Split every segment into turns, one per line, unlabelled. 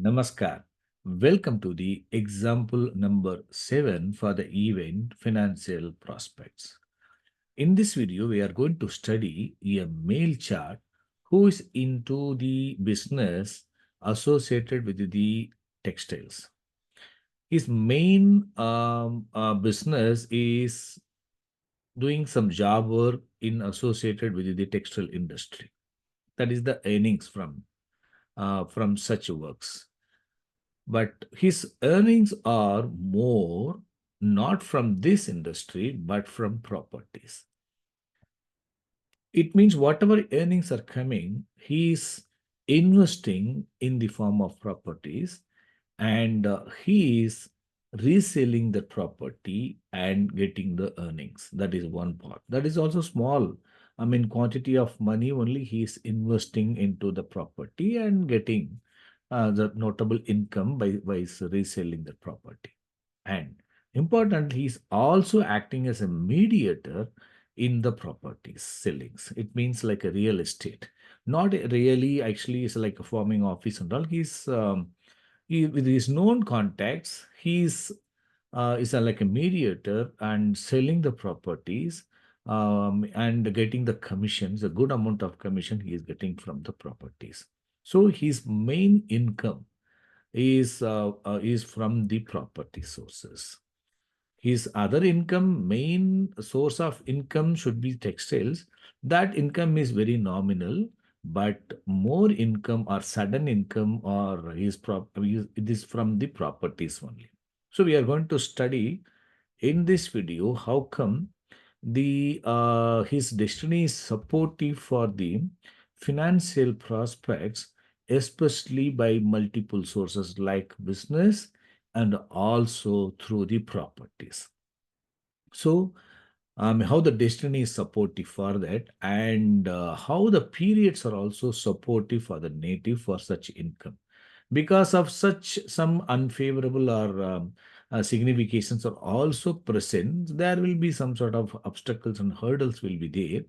Namaskar. Welcome to the example number 7 for the event Financial Prospects. In this video, we are going to study a male chart who is into the business associated with the textiles. His main business is doing some job work in associated with the textile industry. That is the earnings from such works. But his earnings are more not from this industry, but from properties. It means whatever earnings are coming, he is investing in the form of properties and he is reselling the property and getting the earnings. That is one part. That is also small. I mean, quantity of money only he is investing into the property and getting the notable income by reselling the property. And importantly, he's also acting as a mediator in the properties sellings. It means like a real estate. Not really actually is like a forming office and all. He, with his known contacts, he's is like a mediator and selling the properties and getting the commissions, a good amount of commission he is getting from the properties. So his main income is from the property sources. His other income, main source of income should be textiles. That income is very nominal, but more income or sudden income or it is from the properties only. So we are going to study in this video how come the his destiny is supportive for the financial prospects, especially by multiple sources like business and also through the properties. So, how the destiny is supportive for that, and how the periods are also supportive for the native for such income. Because of such some unfavorable or significations are also present, there will be some sort of obstacles and hurdles will be there.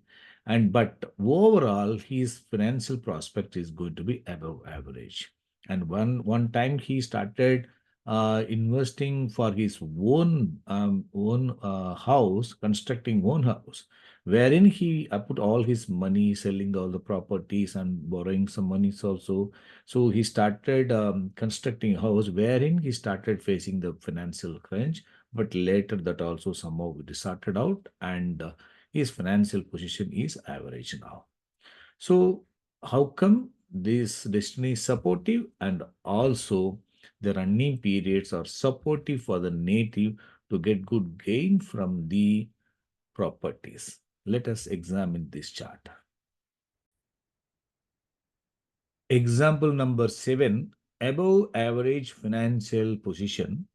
And but overall, his financial prospect is going to be above average. And one time he started investing for his own house, constructing own house, wherein he put all his money, selling all the properties and borrowing some monies also. So he started constructing a house wherein he started facing the financial crunch, but later that also somehow it sorted out and his financial position is average now. So how come this destiny is supportive and also the running periods are supportive for the native to get good gain from the properties? Let us examine this chart. Example number 7, above average financial position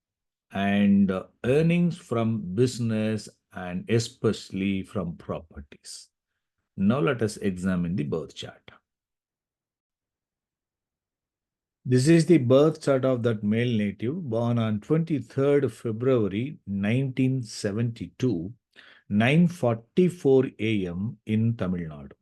and earnings from business and especially from properties. Now let us examine the birth chart. This is the birth chart of that male native born on 23rd February 1972, 9:44 a.m. in Tamil Nadu.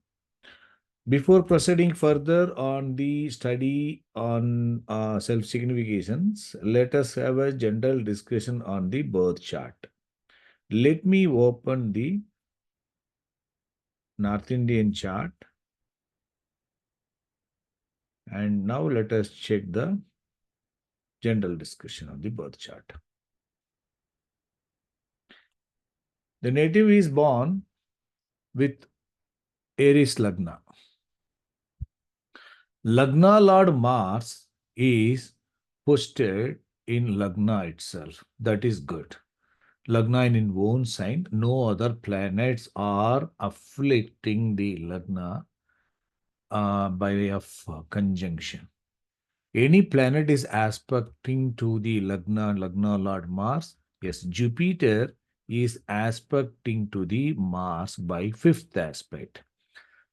Before proceeding further on the study on self-significations, let us have a general discussion on the birth chart. Let me open the North Indian chart. And now let us check the general discussion of the birth chart. The native is born with Aries Lagna. Lagna Lord Mars is posted in Lagna itself. That is good. Lagna in own sign, no other planets are afflicting the Lagna by way of conjunction. Any planet is aspecting to the Lagna Lord Mars. Yes, Jupiter is aspecting to the Mars by fifth aspect.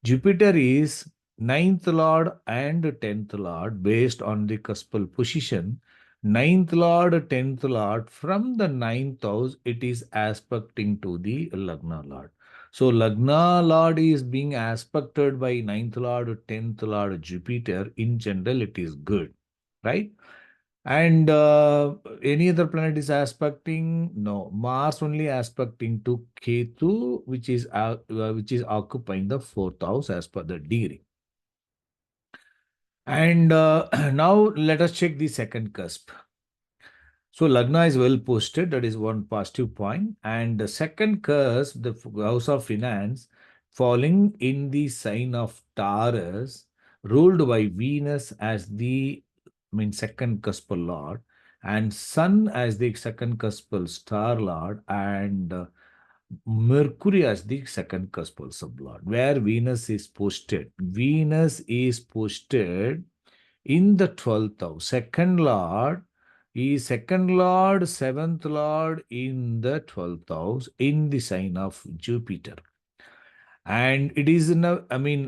Jupiter is ninth lord and 10th lord based on the cuspal position. Ninth lord, 10th lord, from the ninth house, it is aspecting to the Lagna lord. So Lagna lord is being aspected by ninth lord, 10th lord Jupiter. In general, it is good. right? And any other planet is aspecting? No, Mars only aspecting to Ketu, which is occupying the fourth house as per the degree. And now let us check the second cusp. So Lagna is well posted. That is one positive point. And the second curse, the house of finance, falling in the sign of Taurus, ruled by Venus as the, second cuspal lord, and Sun as the second cuspal star lord, and Mercury as the second cuspal sublord. Where Venus is posted, Venus is posted in the 12th house. Second lord, seventh lord in the 12th house in the sign of Jupiter. And it is in a,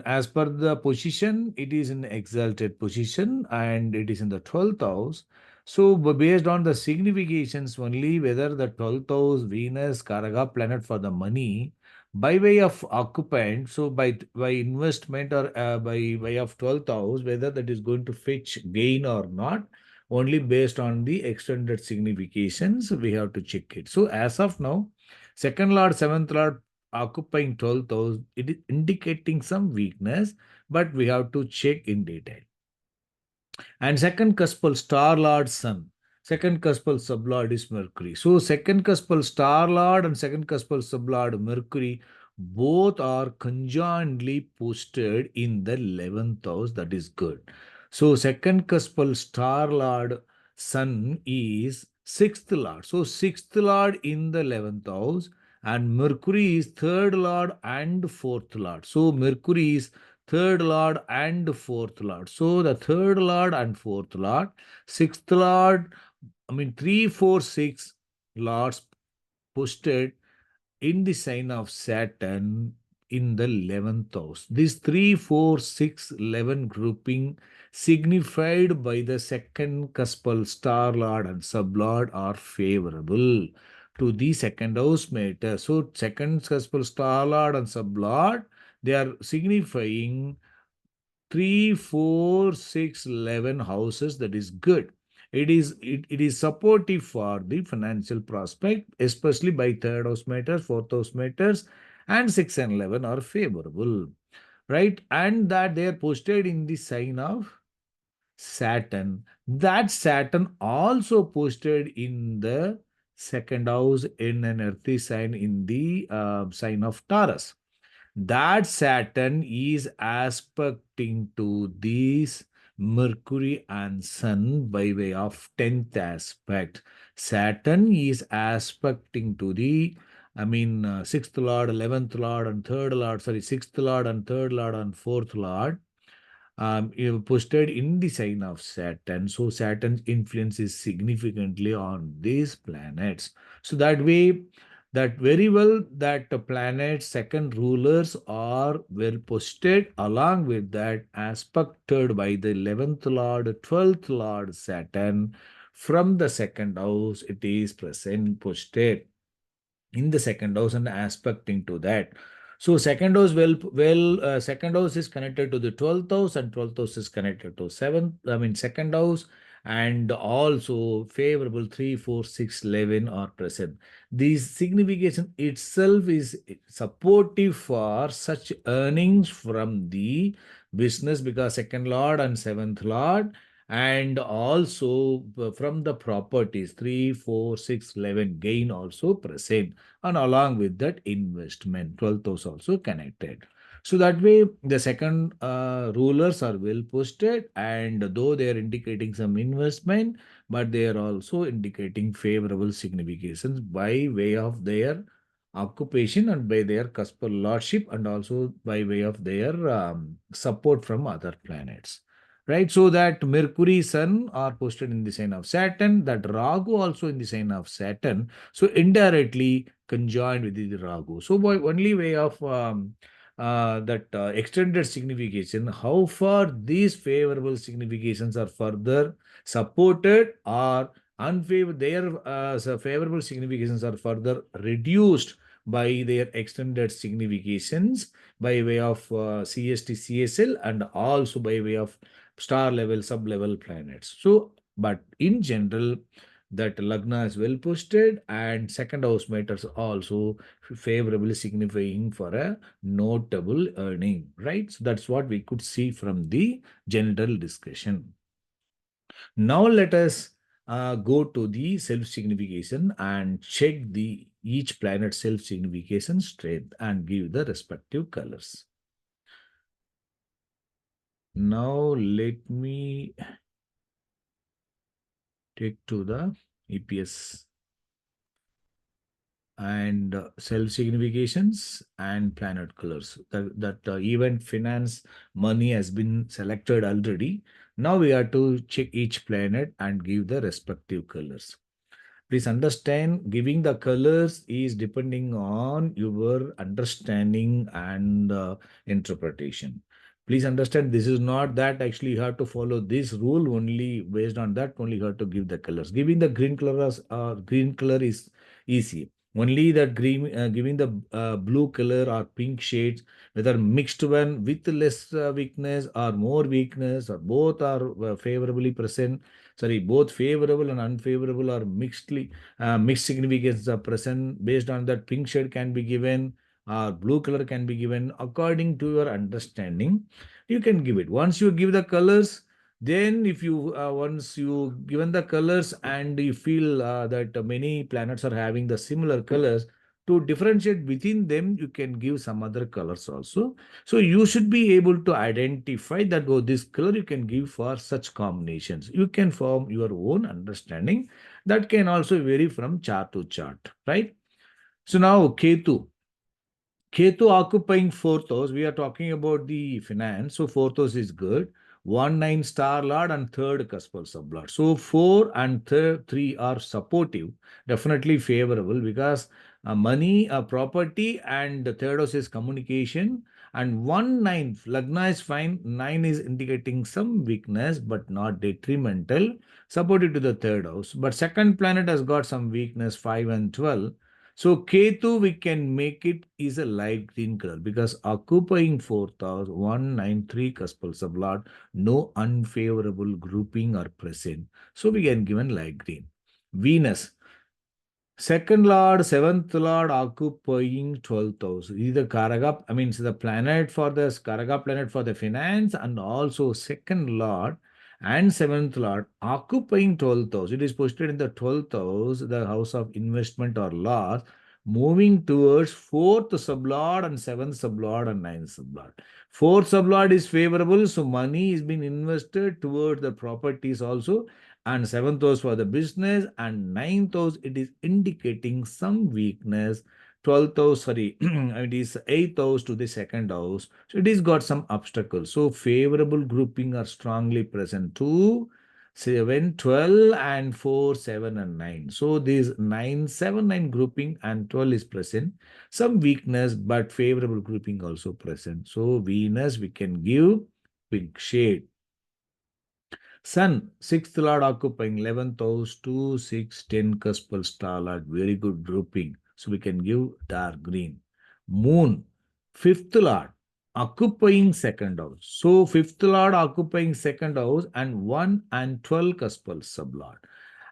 as per the position, it is in exalted position and it is in the 12th house. So, based on the significations only, whether the 12th house, Venus, Karaga planet for the money, by way of occupant, so by investment or by way of 12th house, whether that is going to fetch gain or not, only based on the extended significations, we have to check it. So, as of now, second lord, seventh lord occupying 12th house, it is indicating some weakness, but we have to check in detail. And second cuspal star lord Sun, second cuspal sublord is Mercury. So second cuspal star lord and second cuspal sublord Mercury both are conjointly posted in the 11th house. That is good. So second cuspal star lord Sun is sixth lord. So sixth lord in the 11th house, and Mercury is third lord and fourth lord. So Mercury is third lord and fourth lord. So the third lord and fourth lord, sixth lord, 3, 4, 6 lords posted in the sign of Saturn in the 11th house. This 3, 4, 6, 11 grouping signified by the second cuspal star lord and sublord are favorable to the second house matter. So second cuspal star lord and sublord, they are signifying 3, 4, 6, 11 houses. That is good. It is supportive for the financial prospect, especially by third house matters, fourth house matters, and 6 and 11 are favorable, right? And that they are posted in the sign of Saturn. That Saturn also posted in the second house in an earthy sign in the sign of Taurus. That Saturn is aspecting to these Mercury and Sun by way of 10th aspect. Saturn is aspecting to the, 6th Lord, 11th Lord, and 3rd Lord, 6th Lord and 3rd Lord and 4th Lord, posted in the sign of Saturn. So Saturn's influence is significantly on these planets. So that way, that very well that the planet's second rulers are well posted, along with that aspected by the 11th lord, 12th lord Saturn from the second house. It is present posted in the second house and aspecting to that. So second house, second house is connected to the 12th house, and 12th house is connected to second house, and also favorable 3, 4, 6, 11 are present. This signification itself is supportive for such earnings from the business, because second lord and seventh lord, and also from the properties 3, 4, 6, 11 gain also present, and along with that investment 12th house also connected. So that way the second rulers are well posted, and though they are indicating some investment, but they are also indicating favorable significations by way of their occupation and by their cuspal lordship, and also by way of their support from other planets, right? So that Mercury, Sun are posted in the sign of Saturn, that Rahu also in the sign of Saturn, so indirectly conjoined with the Rahu. So by only way of that extended signification, how far these favorable significations are further supported or unfavorable, their favorable significations are further reduced by their extended significations by way of CST, CSL, and also by way of star level, sub level planets. So, but in general, that Lagna is well posted, and second house matters also favorably signifying for a notable earning, right? So that's what we could see from the general discussion. Now let us go to the self-signification and check the each planet self-signification strength and give the respective colors. Now let me take to the EPS and self-significations and planet colors. That event finance money has been selected already. Now we have to check each planet and give the respective colors. Please understand, giving the colors is depending on your understanding and interpretation. Please understand, this is not that actually you have to follow this rule only. Based on that only you have to give the colors. Giving the green color is easy. Only that green, giving the blue color or pink shades, whether mixed one with less weakness or more weakness, or both are favorably present, sorry, both favorable and unfavorable or mixed significance are present. Based on that, pink shade can be given or blue color can be given according to your understanding. You can give it. Once you give the colors, then if you once you given the colors and you feel that many planets are having the similar colors, to differentiate within them, you can give some other colors also. So you should be able to identify that, oh, this color you can give for such combinations. You can form your own understanding. That can also vary from chart to chart, right? So now Ketu. Ketu occupying fourth house, we are talking about the finance. So fourth house is good. 1 9 star lord and third cuspal sublord. So 4 and 3 are supportive, definitely favorable, because money, property, and the third house is communication. And 1 9 Lagna is fine. 9 is indicating some weakness, but not detrimental, supported to the third house. But second planet has got some weakness, 5 and 12. So Ketu, we can make it is a light green color because occupying fourth house, 1 9 3 cuspal sublot, no unfavorable grouping are present. So we can given light green. Venus, second lord, seventh lord occupying 12th house. This is the Karaga, I mean, it's the planet for the Karaga planet for the finance, and also second lord and seventh lord occupying 12th house. It is posted in the 12th house, the house of investment or loss, moving towards fourth sublord and seventh sublord and ninth sublord. Fourth sublord is favorable, so money is being invested towards the properties also, and seventh house for the business, and ninth house it is indicating some weakness. 12th house, sorry, it is eighth house to the second house, so it is got some obstacles. So favorable grouping are strongly present to 7 12 and 4 7 and 9. So this 9 7 9 grouping and 12 is present, some weakness but favorable grouping also present. So Venus we can give pink shade. Sun, sixth lord occupying 11th house, 2, 6, 10 cuspal star lord, very good grouping. So we can give dark green. Moon, fifth lord occupying second house. So fifth lord occupying second house and 1 and 12 cuspal sublord.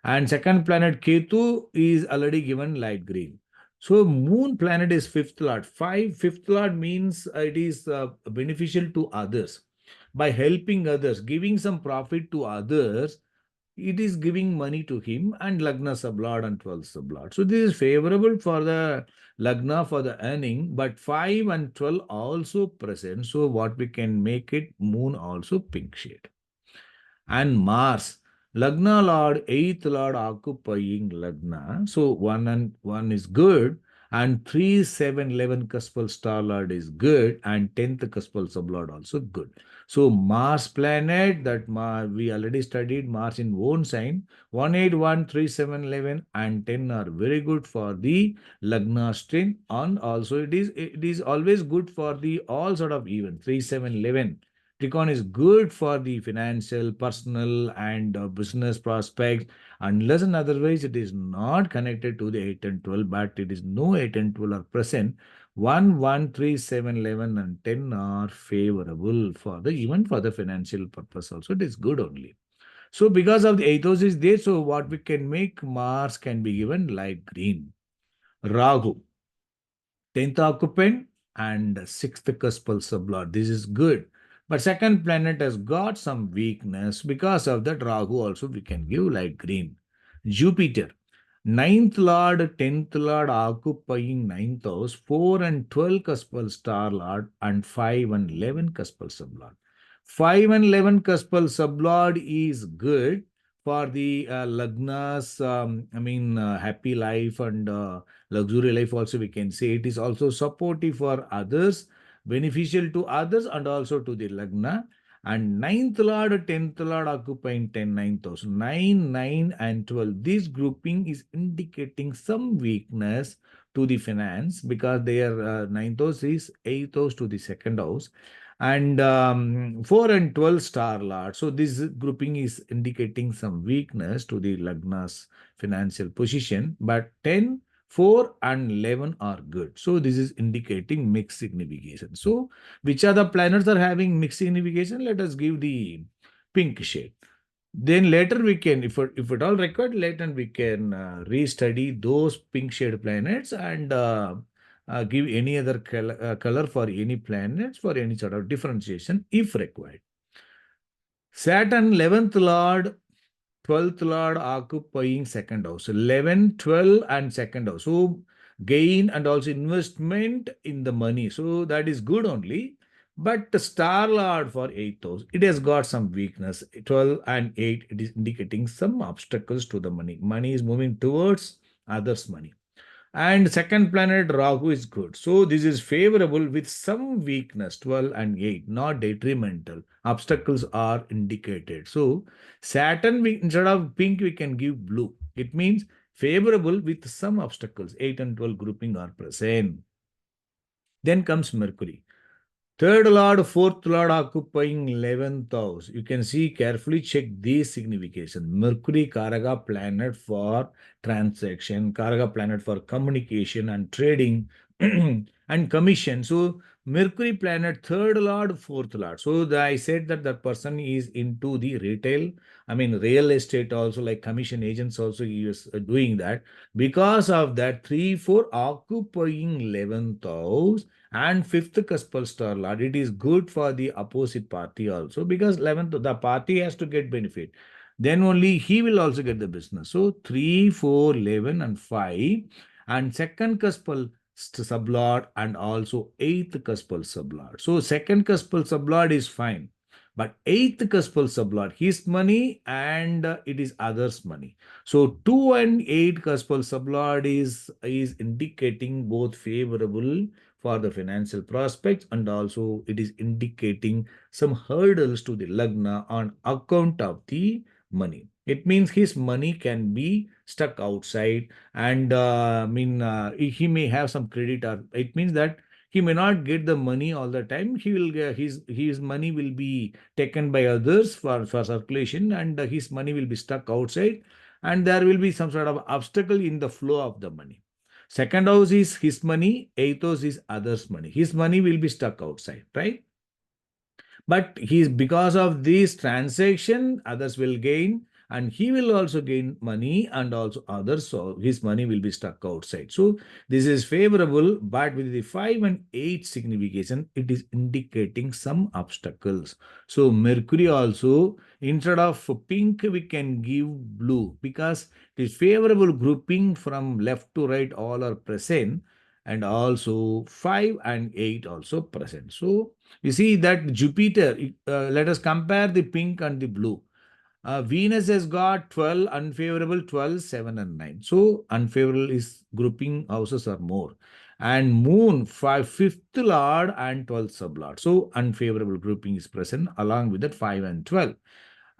And second planet Ketu is already given light green. So moon planet is fifth lord. Fifth lord means it is beneficial to others by helping others, giving some profit to others. It is giving money to him, and Lagna sublord and 12 sublord. So this is favorable for the Lagna for the earning, but 5 and 12 also present. So what we can make it moon also pink shade. And Mars, Lagna Lord, eighth Lord occupying Lagna. So 1 and 1 is good, and 3, 7, 11 cuspal star Lord is good, and 10th cuspal sublord also good. So Mars planet that we already studied Mars in own sign, 1 8 1 3 7 11 and 10 are very good for the Lagna strength, and also it is always good for the all sort of even 3 7 11. Tricon is good for the financial, personal, and business prospects. Unless and otherwise, it is not connected to the 8 and 12, but it is no 8 and 12 are present. 1, 1, 3, 7, 11, and 10 are favorable for the even for the financial purpose also. It is good only. So because of the 8 house is there, so what we can make, Mars can be given light green. Rahu, 10th occupant and 6th cuspal sublord. This is good. But second planet has got some weakness. Because of that, Rahu also we can give light green. Jupiter, ninth lord, 10th lord occupying ninth house, 4 and 12 cuspal star lord, and 5 and 11 cuspal sublord. 5 and 11 cuspal sublord is good for the Lagna's, happy life and luxury life also we can say. It is also supportive for others, beneficial to others and also to the Lagna. And ninth lord, 10th lord occupying 10, 9th house. 9, 9 and 12. This grouping is indicating some weakness to the finance because their ninth house is 8th house to the second house. And 4 and 12 star lord. So this grouping is indicating some weakness to the Lagna's financial position. But 10, 4 and 11 are good. So this is indicating mixed signification. So which are the planets are having mixed signification? Let us give the pink shade. Then later we can, if at all required, later we can restudy those pink shade planets and give any other color for any planets for any sort of differentiation if required. Saturn 11th lord, 12th lord occupying second house. 11, 12 and second house. So gain and also investment in the money. So that is good only. But the star lord for 8th house, it has got some weakness. 12 and 8, it is indicating some obstacles to the money. Money is moving towards others' money. And second planet Rahu is good. So this is favorable with some weakness, 12 and 8, not detrimental. Obstacles are indicated. So Saturn, instead of pink, we can give blue. It means favorable with some obstacles. 8 and 12 grouping are present. Then comes Mercury. Third lord, fourth lord occupying 11th house. You can see carefully check these signification. Mercury, Karaga planet for transaction, Karaga planet for communication and trading and commission. So Mercury planet, third lord, fourth lord. So I said that the person is into the retail, real estate also, like commission agents also he is doing that. Because of that, 3, 4 occupying 11th house and fifth cuspal star lord, it is good for the opposite party also because 11th, the party has to get benefit. Then only he will also get the business. So 3, 4, 11 and 5 and second cuspal sublord and also eighth cuspal sublord. So second cuspal sublord is fine. But eighth cuspal sublord, his money and it is others' money. So 2 and 8 cuspal sublord is indicating both favorable for the financial prospects and also it is indicating some hurdles to the Lagna on account of the money. It means his money can be stuck outside and he may have some credit or it means that he may not get the money all the time. He will get his money will be taken by others for circulation and his money will be stuck outside and there will be some sort of obstacle in the flow of the money. Second house is his money, eighth house is others' money. His money will be stuck outside, right? But he's because of this transaction, others will gain and he will also gain money and also others. So his money will be stuck outside. So this is favorable, but with the 5 and 8 signification, it is indicating some obstacles. So Mercury also, instead of pink, we can give blue because it is favorable grouping from left to right, all are present and also 5 and 8 also present. So you see that Jupiter, let us compare the pink and the blue. Venus has got 12 unfavorable, 12, 7 and 9. So unfavorable is grouping houses are more. And Moon, 5th lord and 12th sublord. So unfavorable grouping is present along with that 5 and 12.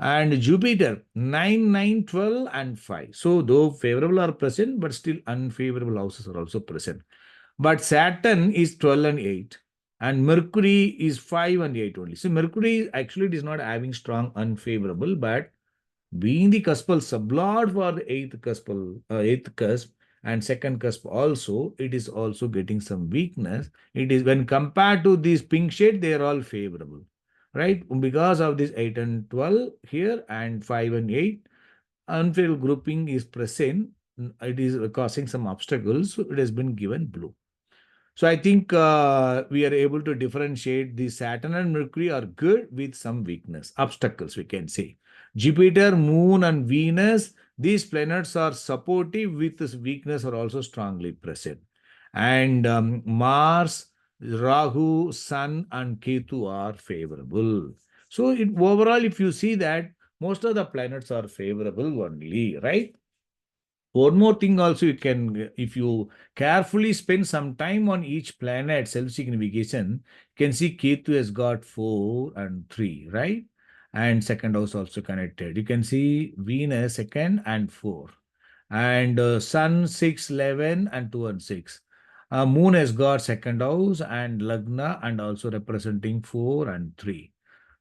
And Jupiter, 9, 9, 12 and 5. So though favorable are present, but still unfavorable houses are also present. But Saturn is 12 and 8 and Mercury is 5 and 8 only. So Mercury actually it is not having strong unfavorable, but being the cuspal sublord for the eighth cusp, and second cusp also, it is also getting some weakness. It is when compared to this pink shade, they are all favorable, right? Because of this 8 and 12 here and 5 and 8, unfavorable grouping is present. It is causing some obstacles. So it has been given blue. So I think we are able to differentiate the Saturn and Mercury are good with some weakness, obstacles we can say. Jupiter, Moon and Venus, these planets are supportive with this weakness are also strongly present. And Mars, Rahu, Sun and Ketu are favorable. So overall, if you see that most of the planets are favorable only, right? One more thing also you can, if you carefully spend some time on each planet self-signification, you can see Ketu has got 4 and 3, right? And second house also connected. You can see Venus second and 4. And Sun 6, 11 and 2 and 6. Moon has got second house and Lagna and also representing 4 and 3.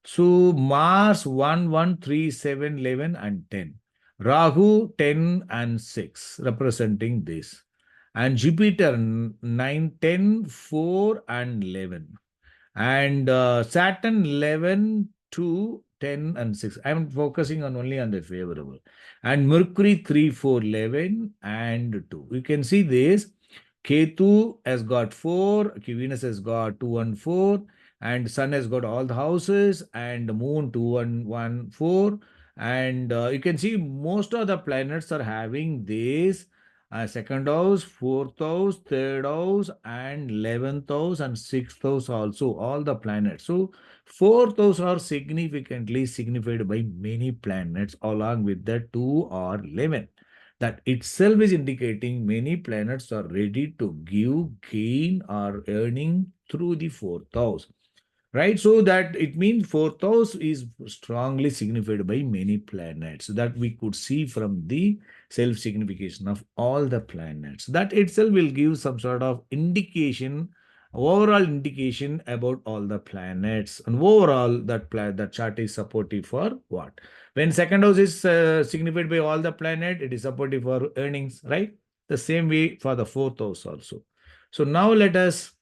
So Mars 1, 1, 3, 7, 11 and 10. Rahu 10 and 6 representing this. And Jupiter 9, 10, 4 and 11. And Saturn 11, 2, 10 and 6. I'm focusing on only on the favorable. And Mercury 3, 4, 11 and 2. You can see this. Ketu has got 4, Venus has got 2 and 4, and Sun has got all the houses, and the Moon 2 and 1, 4. And you can see most of the planets are having this second house, fourth house, third house, and 11th house, and sixth house also, all the planets. So, fourth house are significantly signified by many planets, along with the 2 or 11. That itself is indicating many planets are ready to give gain or earning through the fourth house, right? So that it means fourth house is strongly signified by many planets. So that we could see from the self-signification of all the planets. That itself will give some sort of indication, overall indication about all the planets. And overall, that chart is supportive for what? When second house is signified by all the planet, it is supportive for earnings, right? The same way for the fourth house also. So now let us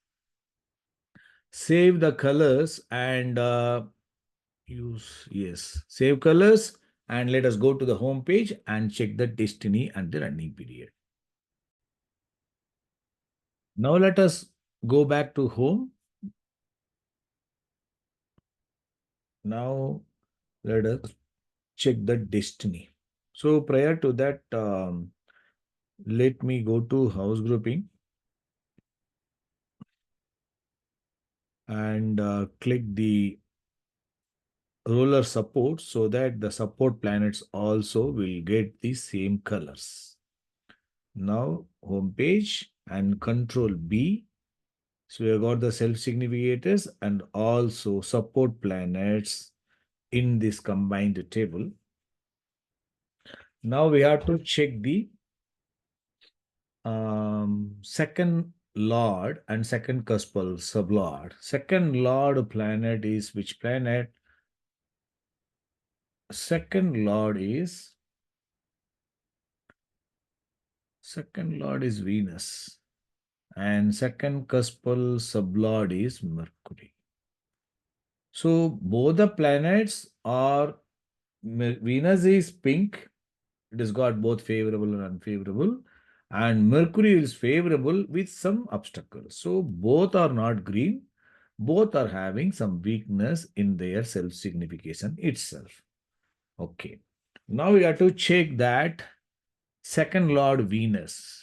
save the colors and save colors, and let us go to the home page and check the destiny and the running period. Now let us go back to home. Now let us check the destiny. So prior to that, let me go to house grouping and click the ruler support so that the support planets also will get the same colors. Now home page and control B. So we have got the self-significators and also support planets in this combined table. Now we have to check the second lord and second cuspal sublord. Second lord planet is which planet? Second lord is Venus, and second cuspal sublord is Mercury. So both the planets are, Venus is pink, it has got both favorable and unfavorable, and Mercury is favorable with some obstacles. So both are not green, both are having some weakness in their self-signification itself. Okay. Now we have to check that second lord Venus.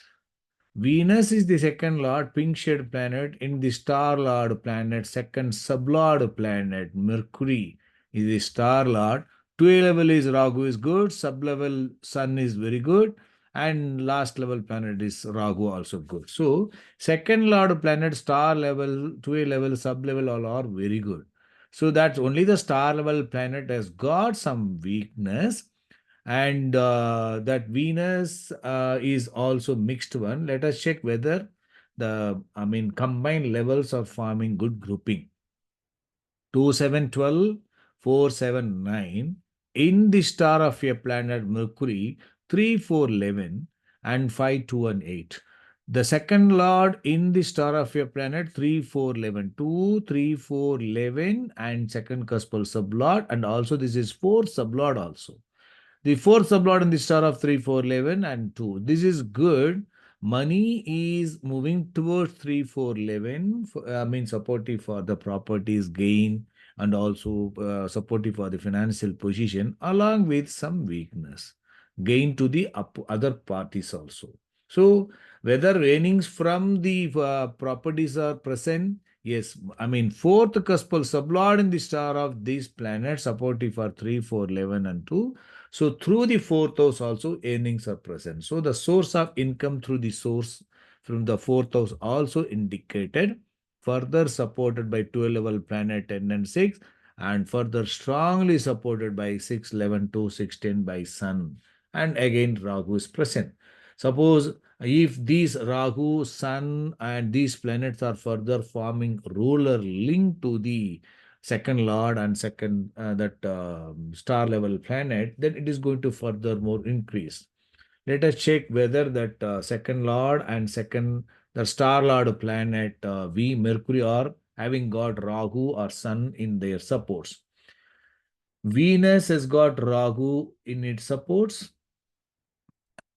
Venus is the second lord pink shade planet in the star lord planet, second sublord planet. Mercury is the star lord. 2 level is Rahu is good, sub-level Sun is very good, and last level planet is Rahu also good. So, second lord planet, star level, 2 level, sub-level all are very good. So, that's only the star level planet has got some weakness, and that Venus is also mixed one. Let us check whether combined levels are forming good grouping. 2, 7, 12, 4, 7, 9. In the star of a planet Mercury, 3, 4, 11. and 5, 2, and 8. The second lord in the star of your planet 3, 4, 11, 2, 3, 4, 11, and second cuspal sublord, and also this is fourth sublord also. The fourth sublord in the star of 3, 4, 11, and 2. This is good. Money is moving towards 3, 4, 11. Means supportive for the properties gain and also supportive for the financial position, along with some weakness. Gain to the other parties also. So, whether earnings from the properties are present, yes, I mean, fourth cuspal sublord in the star of these planets supportive for 3, 4, 11, and 2. So through the fourth house also earnings are present. So the source of income through the source from the fourth house also indicated, further supported by 12 level planet 10 and 6, and further strongly supported by 6, 11, 2, 16 by Sun. And again Rahu is present. Suppose if these Rahu, Sun and these planets are further forming ruler link to the second lord and second that star level planet, then it is going to further more increase. Let us check whether that second lord and second the star lord planet V Mercury are having got Rahu or Sun in their supports. Venus has got Rahu in its supports,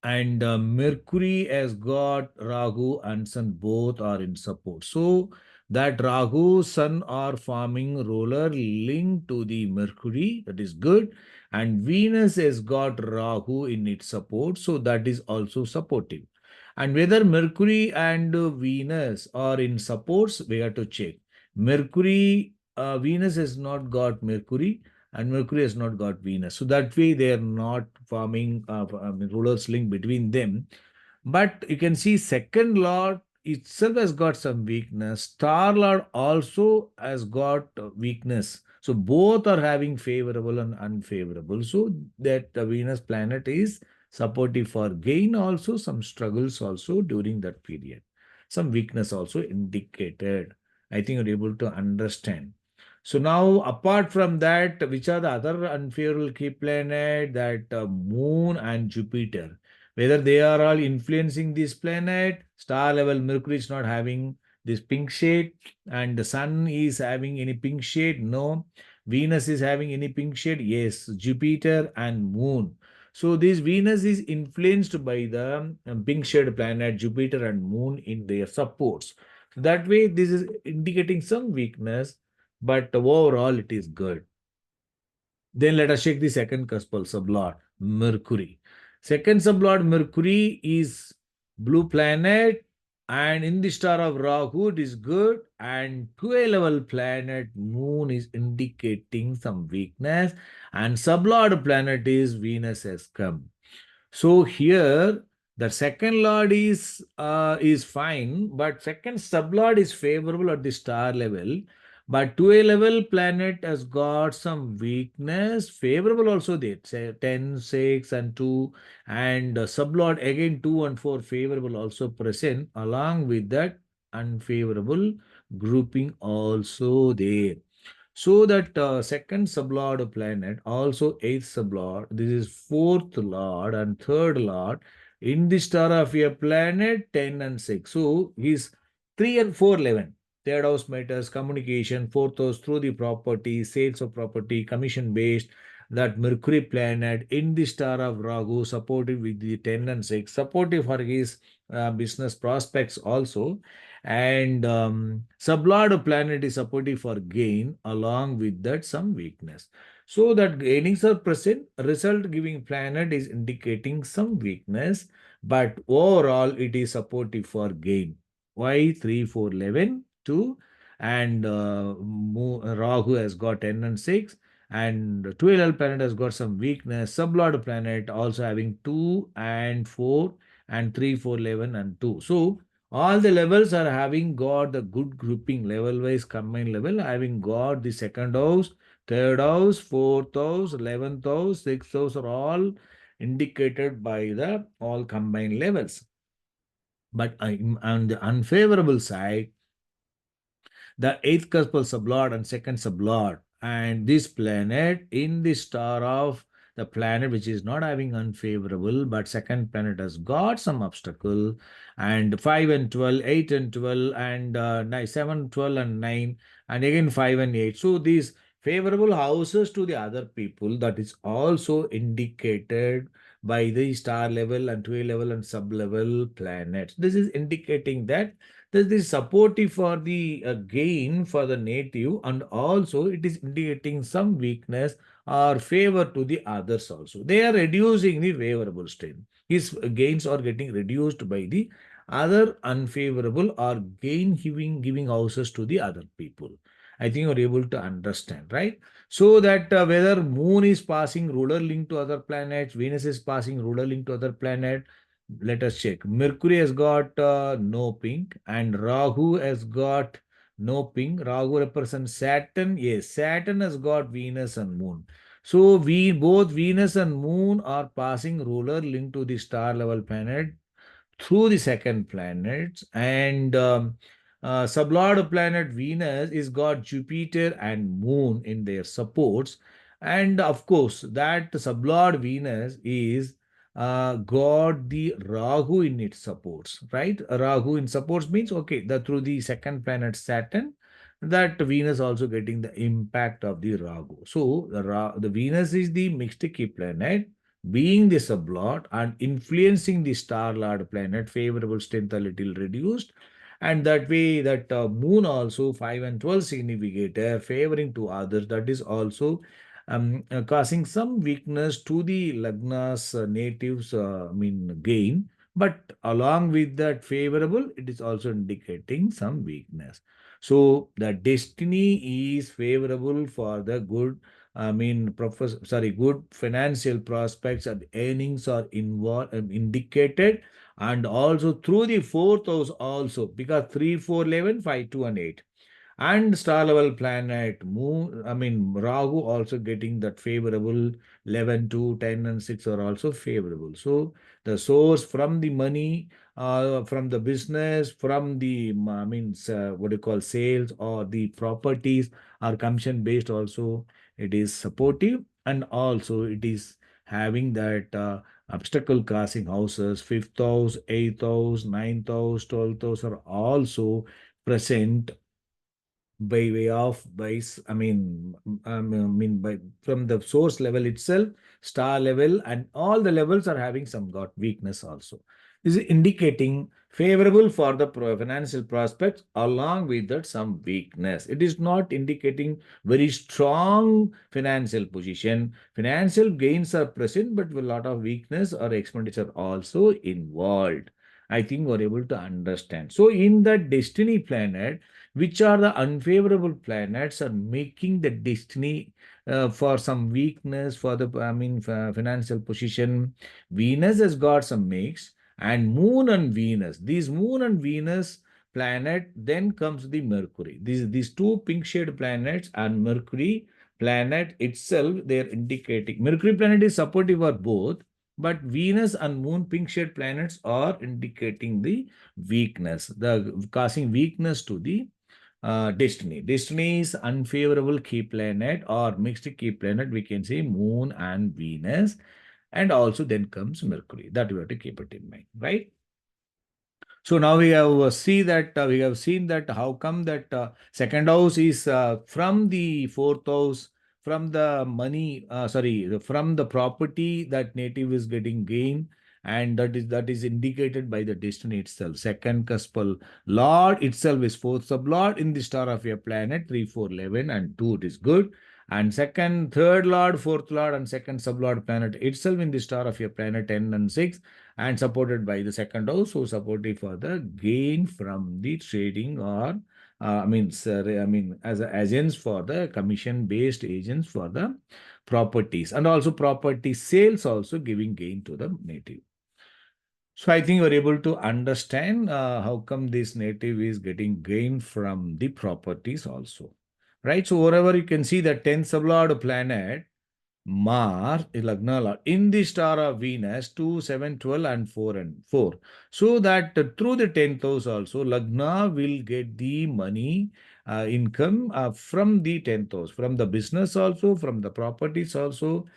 and Mercury has got Rahu and Sun both are in support. So that Rahu, Sun are forming roller linked to the Mercury, that is good. And Venus has got Rahu in its support, so that is also supportive. And whether Mercury and Venus are in supports, we have to check. Venus has not got Mercury, and Mercury has not got Venus. So that way they are not forming rulers link between them. But you can see second lord itself has got some weakness. Star lord also has got weakness. So both are having favorable and unfavorable. So that the Venus planet is supportive for gain also, some struggles also during that period. Some weakness also indicated. I think you're able to understand. So now, apart from that, which are the other unfavorable key planet? That Moon and Jupiter. Whether they are all influencing this planet, star level Mercury is not having this pink shade, and the Sun is having any pink shade? No. Venus is having any pink shade? Yes. Jupiter and Moon. So this Venus is influenced by the pink shade planet Jupiter and Moon in their supports. So that way, this is indicating some weakness, but overall it is good. Then let us check the second cuspal sublord, Mercury. Second sublord Mercury is blue planet, and in the star of Rahu it is good, and 12 level planet Moon is indicating some weakness, and sublord planet is Venus has come. So here the second lord is fine, but second sublord is favorable at the star level. But to a level planet has got some weakness, favorable also there, say 10, 6, and 2, and sublord again 2 and 4 favorable also present, along with that unfavorable grouping also there. So that second sublord planet, also eighth sublord, this is fourth lord and third lord in the star of a planet 10 and 6. So his 3 and 4 11. Third house matters, communication, fourth house through the property, sales of property, commission based. That Mercury planet in the star of Rahu, supportive with the 10 and 6, supportive for his business prospects also, and sublord planet is supportive for gain, along with that some weakness. So that gainings are present, result giving planet is indicating some weakness, but overall it is supportive for gain. Why? 3, 4, 11, 2, and Rahu has got 10 and 6, and 12 planet has got some weakness. Sublord planet also having 2 and 4, and 3, 4, 11, and 2. So all the levels are having got the good grouping, level wise combined level, having got the second house, third house, fourth house, 11th house, sixth house are all indicated by the all combined levels. But on the unfavorable side, the eighth cuspal sublord and second sublord, and this planet in the star of the planet which is not having unfavorable, but second planet has got some obstacle, and 5 and 12, 8 and 12, and 7, 12 and 9, and again 5 and 8. So these favorable houses to the other people, that is also indicated by the star level and 12 level and sub level planets. This is indicating that this is supportive for the gain for the native, and also it is indicating some weakness or favor to the others also. They are reducing the favorable strain. His gains are getting reduced by the other unfavorable or gain giving houses to the other people. I think you're able to understand, right? So that whether Moon is passing ruler link to other planets, Venus is passing ruler link to other planet. Let us check. Mercury has got no pink, and Rahu has got no pink. Rahu represents Saturn. Yes, Saturn has got Venus and Moon. So we both Venus and Moon are passing ruler link to the star level planet through the second planets, and sublord planet Venus is got Jupiter and Moon in their supports, and of course that sublord Venus is got the Rahu in its supports, right? Rahu in supports means okay, the through the second planet Saturn, that Venus also getting the impact of the Rahu. So the Venus is the mixed key planet, being the sublord and influencing the star lord planet, favorable strength a little reduced, and that way that Moon also 5 and 12 significator favoring to others, that is also causing some weakness to the Lagna's natives, gain, but along with that favorable, it is also indicating some weakness. So the destiny is favorable for the good, good financial prospects and earnings are involved indicated, and also through the fourth house also, because 3, 4, 11, 5, 2, and 8, and star level planet Moon, Rahu also getting that favorable. 11, 2, 10, and 6 are also favorable. So the source from the money, from the business, from the what do you call sales or the properties or commission based also, it is supportive, and also it is having that obstacle causing houses. Fifth house, eighth house, ninth house, 12th house are also present by way of by from the source level itself, star level, and all the levels are having some got weakness also. This is indicating favorable for the financial prospects, along with that some weakness. It is not indicating very strong financial position. Financial gains are present, but with a lot of weakness or expenditure also involved. I think we're able to understand. So in the destiny planet, which are the unfavorable planets, are making the destiny for some weakness for the financial position. Venus has got some mix, and Moon and Venus, these Moon and Venus planet, then comes the Mercury. These two pink shade planets and Mercury planet itself, they are indicating Mercury planet is supportive for both, but Venus and Moon pink shade planets are indicating the weakness, the causing weakness to the destiny. Destiny is unfavorable key planet or mixed key planet. We can say Moon and Venus, and also then comes Mercury. That we have to keep it in mind, right? So now we have we have seen that how come that second house is from the fourth house, from the money, from the property that native is getting gain, and that is indicated by the destiny itself. Second cuspal lord itself is fourth sublord in the star of your planet, 3, 4, 11, and 2, it is good. And second, third lord, fourth lord, and second sublord planet itself in the star of your planet, 10 and 6, and supported by the second house, so supportive for the gain from the trading or as agents for the commission based agents for the properties, and also property sales also giving gain to the native. So I think you're able to understand how come this native is getting gain from the properties also, right? So wherever you can see the 10th sublord planet Mars is Lagna Lord in the star of Venus, 2, 7, 12, and 4 and 4. So that through the 10th house also, Lagna will get the money income from the 10th house, from the business also, from the properties also,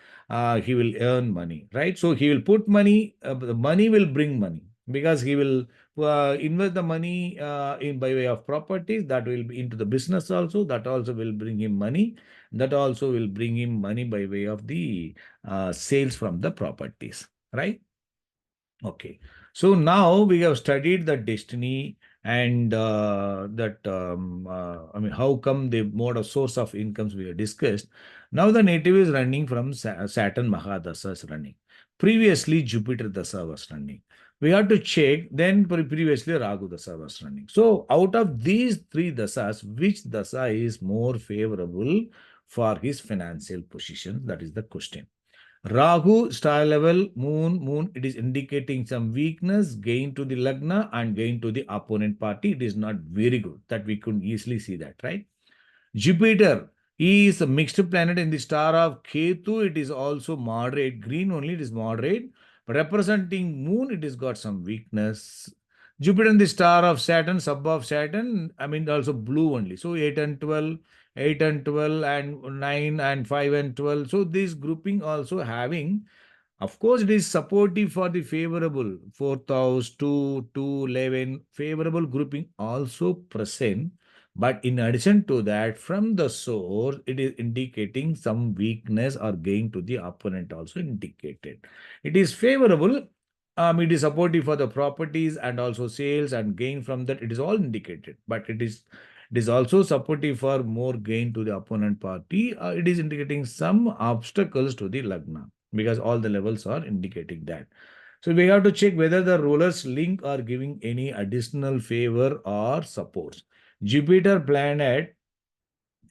he will earn money, right? So he will put money, the money will bring money because he will invest the money in by way of properties that will be into the business also, that also will bring him money, that also will bring him money by way of the sales from the properties, right? Okay. So now we have studied the destiny and I mean, how come the mode of source of incomes we have discussed. Now the native is running from Saturn Mahadasa is running. Previously, Jupiter Dasa was running. We have to check, then previously Rahu Dasa was running. So out of these three dasas, which dasa is more favorable for his financial position? That is the question. Rahu star level, moon, it is indicating some weakness, gain to the Lagna and gain to the opponent party. It is not very good. That we could easily see that, right? Jupiter is a mixed planet in the star of Ketu. It is also moderate. Green only, it is moderate. But representing moon, it has got some weakness. Jupiter in the star of Saturn, sub of Saturn, I mean also blue only. So 8 and 12, 8 and 12 and 9 and 5 and 12. So this grouping also having, of course, it is supportive for the favorable 4th house, 2, 2, 11, favorable grouping also present. But in addition to that, from the source, it is indicating some weakness or gain to the opponent also indicated. It is favorable. It is supportive for the properties and also sales and gain from that. It is all indicated, but it is also supportive for more gain to the opponent party. It is indicating some obstacles to the Lagna because all the levels are indicating that. So we have to check whether the rulers link are giving any additional favor or supports. Jupiter planet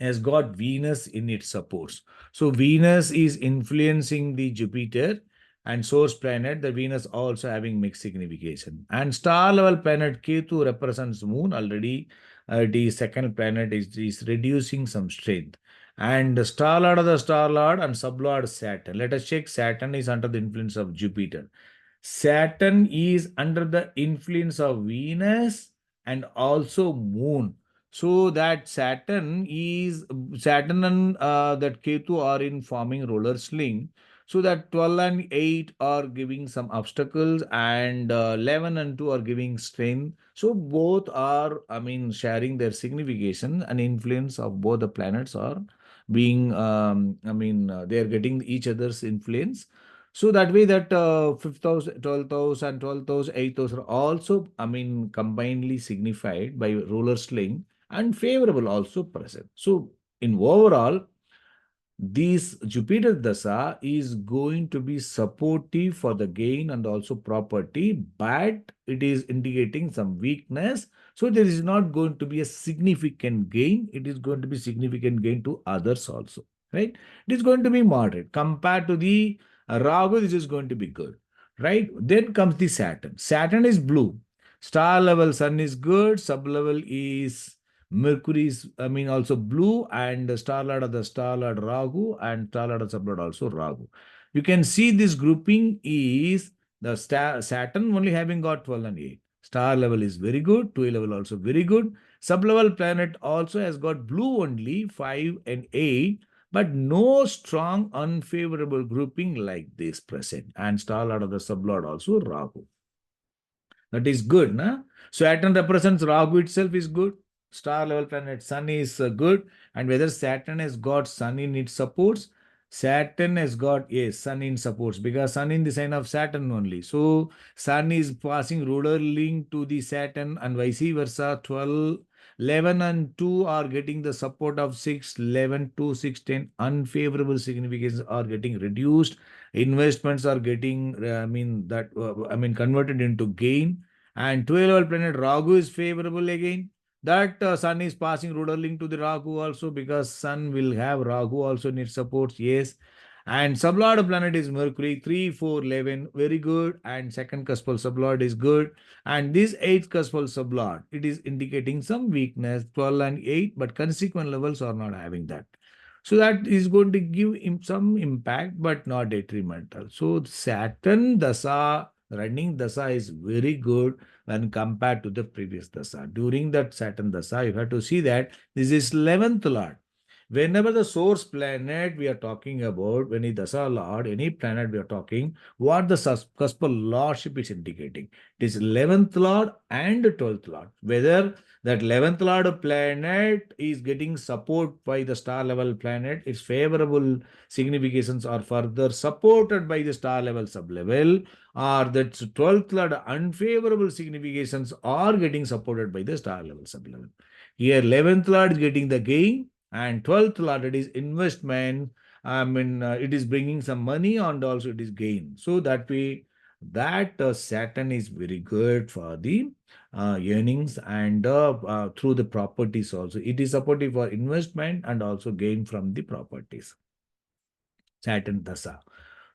has got Venus in its supports. So Venus is influencing the Jupiter and source planet, the Venus also having mixed signification. And star level planet Ketu represents moon already. The second planet is reducing some strength. And the star lord of the star lord and sublord Saturn. Let us check. Saturn is under the influence of Jupiter. Saturn is under the influence of Venus and also moon. So that Saturn and that Ketu are in forming roller sling. So that 12 and 8 are giving some obstacles and 11 and 2 are giving strength. So both are, I mean, sharing their signification and influence of both the planets are being, they are getting each other's influence. So that way that 5th house, 12th house and 12th house, 8th house are also, I mean, combinedly signified by ruler sling and favorable also present. So in overall, this Jupiter Dasa is going to be supportive for the gain and also property, but it is indicating some weakness. So there is not going to be a significant gain. It is going to be significant gain to others also, right? It is going to be moderate. Compared to the Rahu, this is going to be good, right? Then comes the Saturn. Saturn is blue. Star level Sun is good. Sub level is Mercury is, I mean, also blue, and the star lord of the star lord Rahu and star lord of sublord also Rahu. You can see this grouping is the star Saturn only having got 12 and 8. Star level is very good, 2 level also very good. Sub-level planet also has got blue only, 5 and 8, but no strong unfavorable grouping like this present. And star lord of the sublord also Rahu. That is good, na? Saturn represents Rahu itself is good. Star level planet Sun is good. And whether Saturn has got Sun in its supports, Saturn has got, yes, Sun in supports because Sun in the sign of Saturn only. So Sun is passing ruler link to the Saturn and vice versa. 12, 11 and 2 are getting the support of 6, 11, 2, 6, 10. Unfavorable significance are getting reduced. Investments are getting, converted into gain. And 12 planet Rahu is favorable again. That Sun is passing ruler link to the Rahu also because Sun will have Rahu also in its supports. Yes. And sublord planet is Mercury, 3, 4, 11, very good. And second cuspal sublord is good. And this eighth cuspal sublord, it is indicating some weakness, 12 and 8, but consequent levels are not having that. So that is going to give him some impact, but not detrimental. So Saturn Dasa, running Dasa is very good when compared to the previous Dasa. During that Saturn Dasa, you have to see that this is 11th Lord. Whenever the source planet we are talking about, when it Dasa Lord, any planet we are talking, what the cuspal lordship is indicating. It is 11th Lord and 12th Lord. Whether that 11th Lord planet is getting support by the star level planet, its favorable significations are further supported by the star level sublevel, or that 12th Lord unfavorable significations are getting supported by the star level sublevel. Here 11th Lord is getting the gain, and 12th Lord, it is investment. I mean, it is bringing some money and also it is gain. So that way, that Saturn is very good for the earnings and through the properties also. It is supportive for investment and also gain from the properties. Saturn Dasa.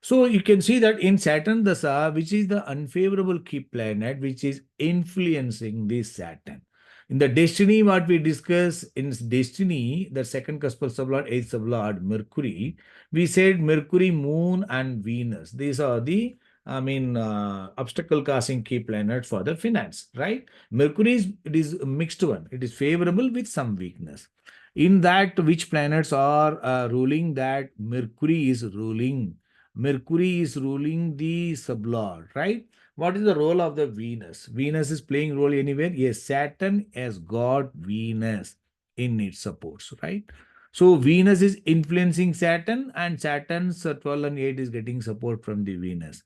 So you can see that in Saturn Dasa, which is the unfavorable key planet, which is influencing this Saturn. In the destiny, what we discuss in destiny, the second cuspal sublord, eighth sublord, Mercury, we said Mercury, Moon, and Venus. These are the, obstacle causing key planets for the finance, right? Mercury it is a mixed one. It is favorable with some weakness. In that, which planets are ruling that? Mercury is ruling the sublord, right? What is the role of the Venus? Venus is playing role anywhere. Yes, Saturn has got Venus in its supports, right? So Venus is influencing Saturn, and Saturn's 12 and 8 is getting support from the Venus.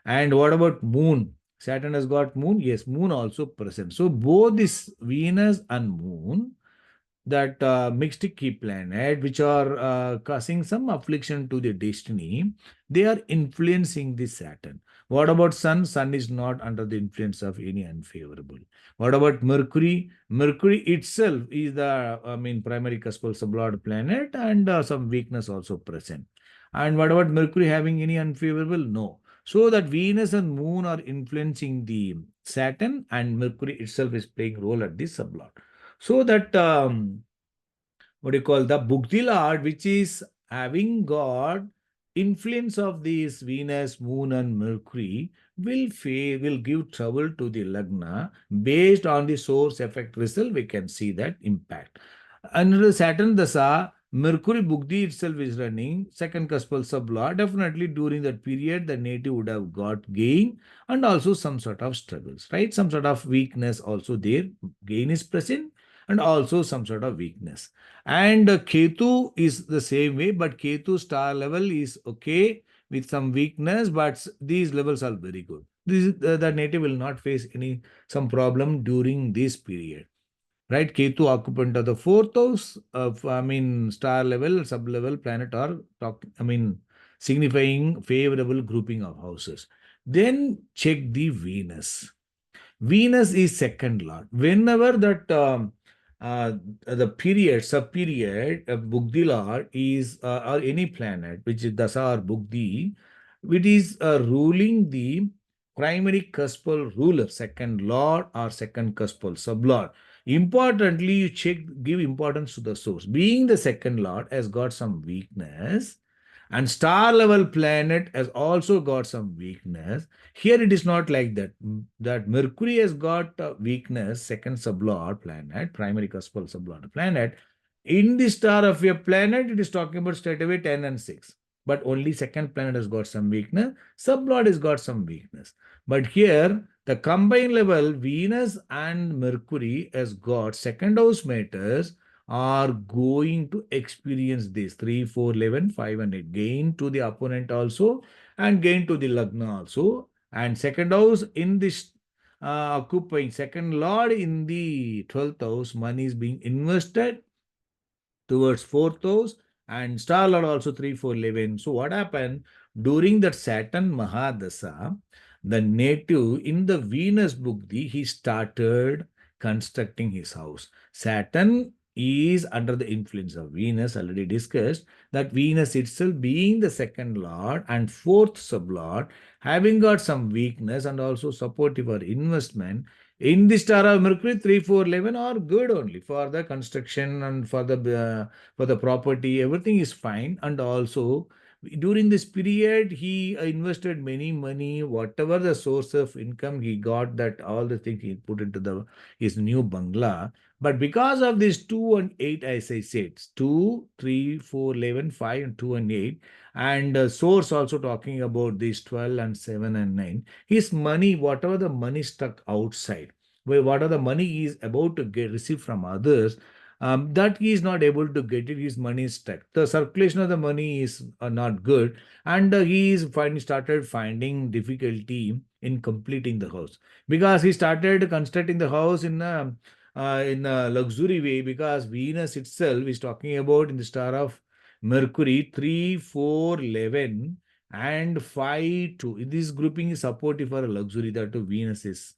And what about Moon? Saturn has got Moon. Yes, Moon also present. So both this Venus and Moon, that mixed key planet, which are causing some affliction to the destiny, they are influencing the Saturn. What about Sun? Sun is not under the influence of any unfavorable. What about Mercury? Mercury itself is the, primary cuspal sublord planet, and some weakness also present. And what about Mercury having any unfavorable? No. So that Venus and Moon are influencing the Saturn, and Mercury itself is playing role at this sublord. So that what do you call the Bugdil art, which is having got influence of these Venus, Moon, and Mercury, will give trouble to the Lagna. Based on the source effect result, we can see that impact. Under Saturn Dasa, Mercury Bugdi itself is running, second cuspal sublord. Definitely during that period, the native would have got gain and also some sort of struggles, right? Some sort of weakness also there. Gain is present and also some sort of weakness. And Ketu is the same way, but Ketu star level is okay with some weakness, but these levels are very good. The native will not face any some problem during this period. Right, Ketu occupant of the fourth house of, star level, sub level planet are signifying favorable grouping of houses. Then check the Venus. Venus is second lord. Whenever that the period, sub-period of Bugdi lord is, or any planet, which is Dasa or Bugdi, it is ruling the primary cuspal ruler, second lord or second cuspal sublord. Importantly, you check, give importance to the source. Being the second lord has got some weakness, and star level planet has also got some weakness. Here it is not like that. That Mercury has got a weakness, second sublord planet, primary cuspal sublord planet. In the star of a planet, it is talking about straight away 10 and 6. But only second planet has got some weakness. Sublord has got some weakness. But here, the combined level, Venus and Mercury has got second house matters are going to experience this 3, 4, 11, 5, and 8. Gain to the opponent also and gain to the Lagna also. And second house in this occupying second lord in the 12th house, money is being invested towards fourth house, and star lord also 3, 4, 11. So what happened during that Saturn Mahadasa, the native in the Venus Bugdi, he started constructing his house. Saturn is under the influence of Venus, already discussed, that Venus itself being the second lord and fourth sublord, having got some weakness and also supportive for investment, in the star of Mercury, 3, 4, 11 are good only for the construction and for the property. Everything is fine. And also During this period, he invested many money, whatever the source of income he got, that all the things he put into the his new bungalow. But because of this 2 and 8, as I said, 2, 3, 4, 11, 5, and 2 and 8, and source also talking about this 12 and 7 and 9, his money, whatever the money stuck outside, where whatever the money he is about to get received from others, that he is not able to get it. His money is stuck. The circulation of the money is not good, and he is finally started finding difficulty in completing the house, because he started constructing the house in a luxury way, because Venus itself is talking about in the star of Mercury 3, 4, 11, and 5, 2. This grouping is supportive for a luxury, that too Venus is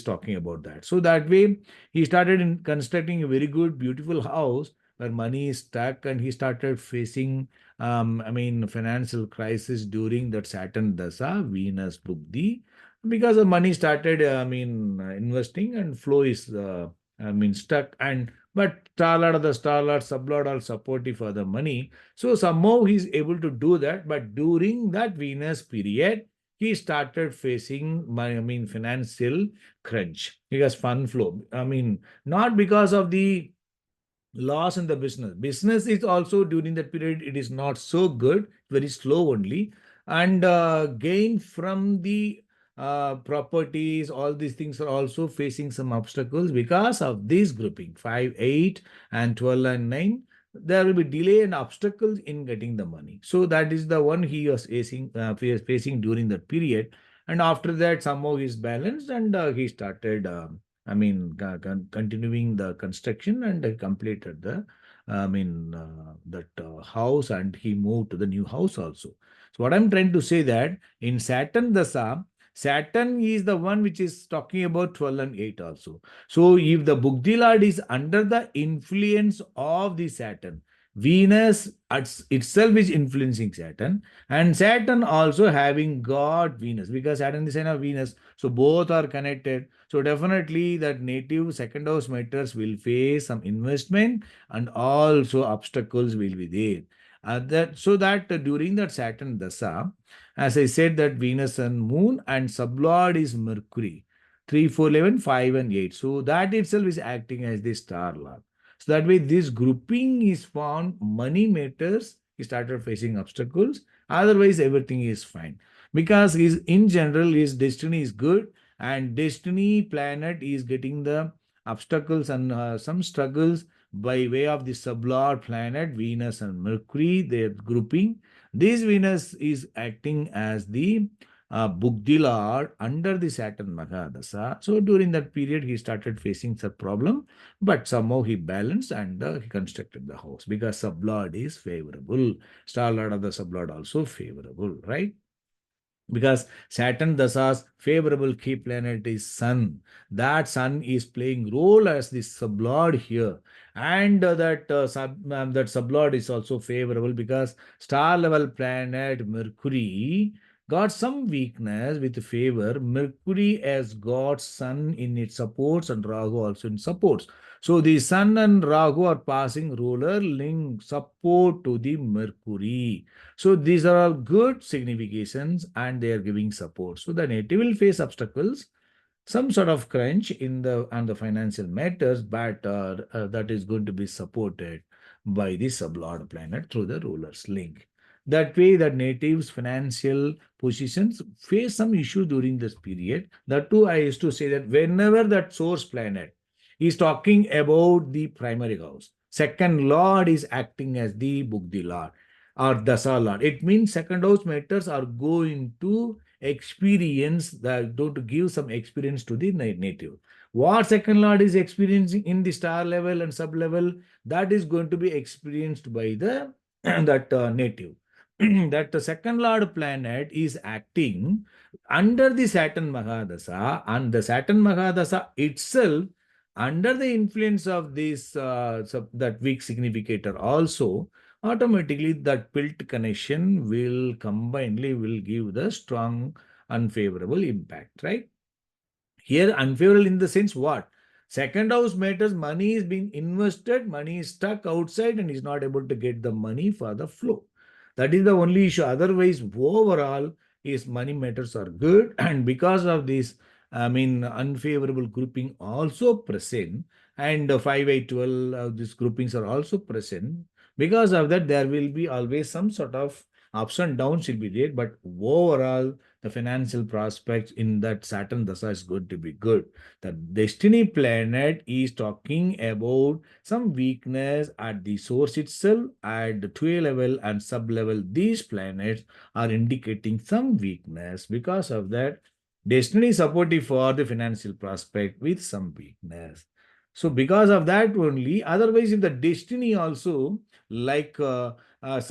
talking about that. So that way he started in constructing a very good, beautiful house where money is stuck, and he started facing, financial crisis during that Saturn Dasa. Venus book the because the money started, investing, and flow is, stuck. And but starlord, the starlord, sublord are supportive for the money. So somehow he's able to do that. But during that Venus period, he started facing, financial crunch. He has fund flow. Not because of the loss in the business. Business is also during that period, it is not so good, very slow only. And gain from the properties, all these things are also facing some obstacles because of this grouping 5, 8, and 12 and 9. There will be delay and obstacles in getting the money. So that is the one he was facing during that period. And after that, somehow he's balanced, and he started continuing the construction, and completed the, that house, and he moved to the new house also. So what I'm trying to say that in Saturn Dasa, Saturn is the one which is talking about 12 and 8 also. So if the Bugdi Lord is under the influence of the Saturn, Venus itself is influencing Saturn, and Saturn also having got Venus, because Saturn is the sign of Venus. So both are connected. So definitely that native second house matters will face some investment, and also obstacles will be there. During that Saturn Dasa, as I said, that Venus and Moon, and sublord is Mercury, 3, 4, 11, 5, and 8. So that itself is acting as the star lord. So that way this grouping is found, money matters, he started facing obstacles. Otherwise, everything is fine. Because in general, his destiny is good, and destiny planet is getting the obstacles and some struggles by way of the sublord planet Venus and Mercury, their grouping. This Venus is acting as the Bugdi Lord under the Saturn Mahadasa. So during that period, he started facing some problem, but somehow he balanced, and he constructed the house, because sublord is favorable. Star Lord of the sublord also favorable, right? Because Saturn Dasa's favorable key planet is Sun. That Sun is playing role as the sublord here, and that sublord is also favorable, because star level planet Mercury got some weakness with favor. Mercury has got Sun in its supports, and Rahu also in supports. So the Sun and Rahu are passing ruler link support to the Mercury. So these are all good significations, and they are giving support. So the native will face obstacles, some sort of crunch in the and the financial matters, but that is going to be supported by the sublord planet through the ruler's link. That way, the natives' financial positions face some issue during this period. That too, I used to say that whenever that source planet is talking about the primary house, second lord is acting as the Bugdi lord or Dasa lord. It means second house matters are going to experience that, to give some experience to the native. What second lord is experiencing in the star level and sub level, that is going to be experienced by the that native. That the second lord planet is acting under the Saturn Mahadasa, and the Saturn Mahadasa itself under the influence of this that weak significator also, automatically that pilt connection will combinedly will give the strong unfavorable impact, right? Here unfavorable in the sense what? Second house matters, money is being invested, money is stuck outside, and is not able to get the money for the flow. That is the only issue. Otherwise, overall, his money matters are good. And because of this, I mean, unfavorable grouping also present, and 5, 8, 12, these groupings are also present. Because of that, there will be always some sort of ups and downs will be there. But overall, the financial prospects in that Saturn Dasa is going to be good. The destiny planet is talking about some weakness at the source itself, at the 12 level and sub level. These planets are indicating some weakness. Because of that, destiny is supportive for the financial prospect with some weakness. So because of that only, otherwise if the destiny also, like so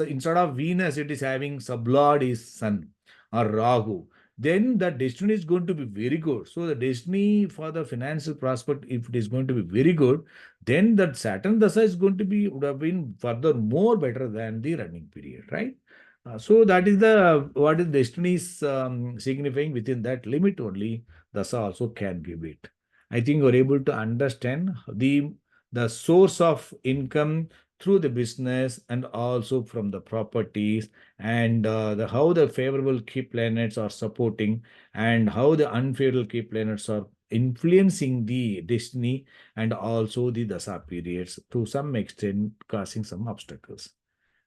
instead of Venus, it is having sublord is Sun or Rahu, then the destiny is going to be very good. So the destiny for the financial prospect, if it is going to be very good, then that Saturn Dasa is going to be, would have been further more better than the running period, right? So that is the what is destiny is signifying. Within that limit only, Dasa also can give it. I think you're able to understand the source of income through the business and also from the properties, and how the favorable key planets are supporting and how the unfavorable key planets are influencing the destiny and also the dasa periods to some extent causing some obstacles.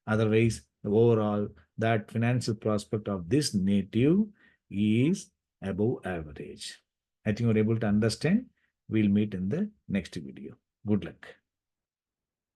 Otherwise, overall, that financial prospect of this native is above average. I think you're able to understand. We'll meet in the next video. Good luck.